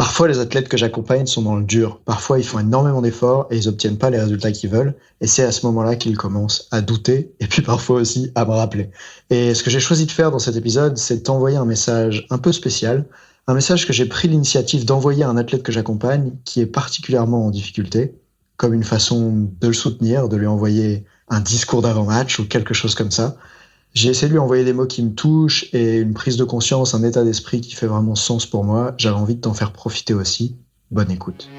Parfois, les athlètes que j'accompagne sont dans le dur. Parfois, ils font énormément d'efforts et ils n'obtiennent pas les résultats qu'ils veulent. Et c'est à ce moment-là qu'ils commencent à douter et puis parfois aussi à me rappeler. Et ce que j'ai choisi de faire dans cet épisode, c'est t'envoyer un message un peu spécial. Un message que j'ai pris l'initiative d'envoyer à un athlète que j'accompagne qui est particulièrement en difficulté, comme une façon de le soutenir, de lui envoyer un discours d'avant-match ou quelque chose comme ça. J'ai essayé de lui envoyer des mots qui me touchent et une prise de conscience, un état d'esprit qui fait vraiment sens pour moi. J'avais envie de t'en faire profiter aussi. Bonne écoute.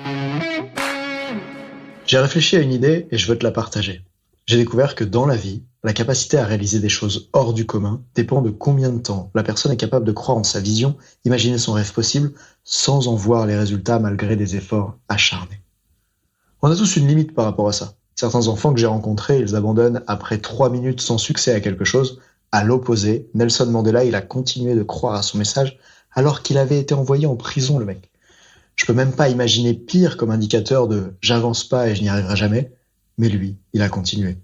J'ai réfléchi à une idée et je veux te la partager. J'ai découvert que dans la vie, la capacité à réaliser des choses hors du commun dépend de combien de temps la personne est capable de croire en sa vision, imaginer son rêve possible, sans en voir les résultats malgré des efforts acharnés. On a tous une limite par rapport à ça. Certains enfants que j'ai rencontrés, ils abandonnent après 3 minutes sans succès à quelque chose. À l'opposé, Nelson Mandela, il a continué de croire à son message alors qu'il avait été envoyé en prison, le mec. Je peux même pas imaginer pire comme indicateur de « j'avance pas et je n'y arriverai jamais », mais lui, il a continué.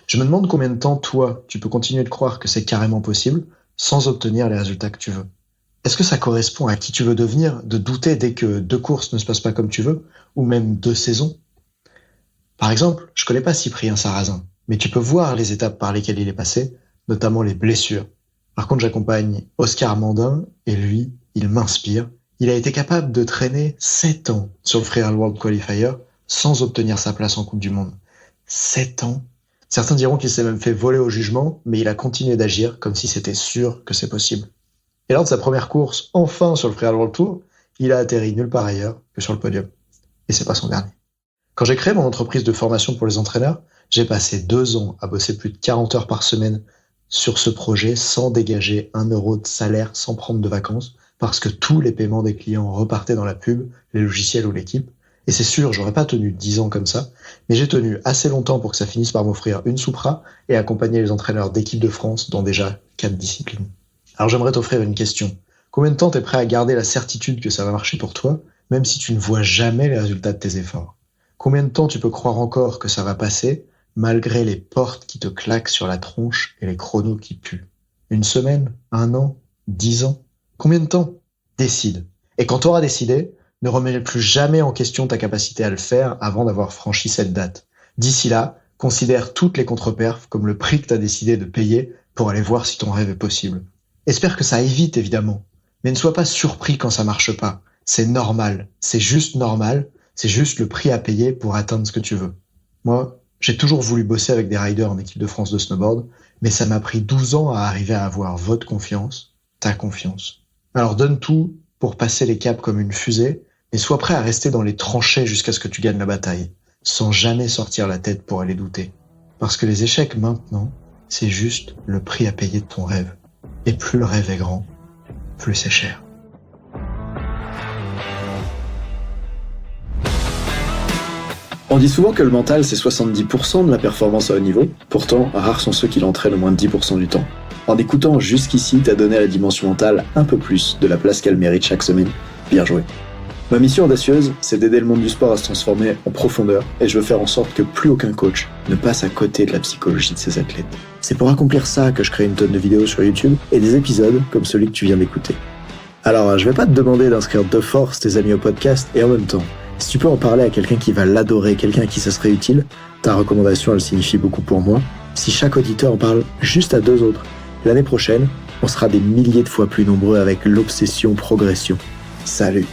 Je me demande combien de temps, toi, tu peux continuer de croire que c'est carrément possible sans obtenir les résultats que tu veux. Est-ce que ça correspond à qui tu veux devenir, de douter dès que 2 courses ne se passent pas comme tu veux, ou même 2 saisons ? Par exemple, je connais pas Cyprien Sarrazin, mais tu peux voir les étapes par lesquelles il est passé, notamment les blessures. Par contre, j'accompagne Oscar Mandin, et lui, il m'inspire. Il a été capable de traîner 7 ans sur le Freeride World Qualifier sans obtenir sa place en Coupe du Monde. 7 ans. Certains diront qu'il s'est même fait voler au jugement, mais il a continué d'agir comme si c'était sûr que c'est possible. Et lors de sa première course, enfin sur le Freeride World Tour, il a atterri nulle part ailleurs que sur le podium. Et c'est pas son dernier. Quand j'ai créé mon entreprise de formation pour les entraîneurs, j'ai passé 2 ans à bosser plus de 40 heures par semaine sur ce projet sans dégager 1 euro de salaire, sans prendre de vacances, parce que tous les paiements des clients repartaient dans la pub, les logiciels ou l'équipe. Et c'est sûr, j'aurais pas tenu 10 ans comme ça, mais j'ai tenu assez longtemps pour que ça finisse par m'offrir une Supra et accompagner les entraîneurs d'équipe de France dans déjà 4 disciplines. Alors j'aimerais t'offrir une question. Combien de temps t'es prêt à garder la certitude que ça va marcher pour toi, même si tu ne vois jamais les résultats de tes efforts ? Combien de temps tu peux croire encore que ça va passer, malgré les portes qui te claquent sur la tronche et les chronos qui puent ? 1 semaine ? 1 an ? 10 ans ? Combien de temps ? Décide. Et quand tu auras décidé, ne remets plus jamais en question ta capacité à le faire avant d'avoir franchi cette date. D'ici là, considère toutes les contre-perfs comme le prix que tu as décidé de payer pour aller voir si ton rêve est possible. Espère que ça aille vite, évidemment, mais ne sois pas surpris quand ça marche pas. C'est normal, c'est juste normal. C'est juste le prix à payer pour atteindre ce que tu veux. Moi, j'ai toujours voulu bosser avec des riders en équipe de France de snowboard, mais ça m'a pris 12 ans à arriver à avoir votre confiance, ta confiance. Alors donne tout pour passer les caps comme une fusée, mais sois prêt à rester dans les tranchées jusqu'à ce que tu gagnes la bataille, sans jamais sortir la tête pour aller douter. Parce que les échecs maintenant, c'est juste le prix à payer de ton rêve. Et plus le rêve est grand, plus c'est cher. On dit souvent que le mental, c'est 70% de la performance à haut niveau. Pourtant, rares sont ceux qui l'entraînent au moins de 10% du temps. En écoutant jusqu'ici, t'as donné à la dimension mentale un peu plus de la place qu'elle mérite chaque semaine. Bien joué. Ma mission audacieuse, c'est d'aider le monde du sport à se transformer en profondeur, et je veux faire en sorte que plus aucun coach ne passe à côté de la psychologie de ses athlètes. C'est pour accomplir ça que je crée une tonne de vidéos sur YouTube et des épisodes comme celui que tu viens d'écouter. Alors, je vais pas te demander d'inscrire de force tes amis au podcast, et en même temps, si tu peux en parler à quelqu'un qui va l'adorer, quelqu'un à qui ça serait utile, ta recommandation, elle signifie beaucoup pour moi. Si chaque auditeur en parle juste à 2 autres, l'année prochaine, on sera des milliers de fois plus nombreux avec l'obsession progression. Salut!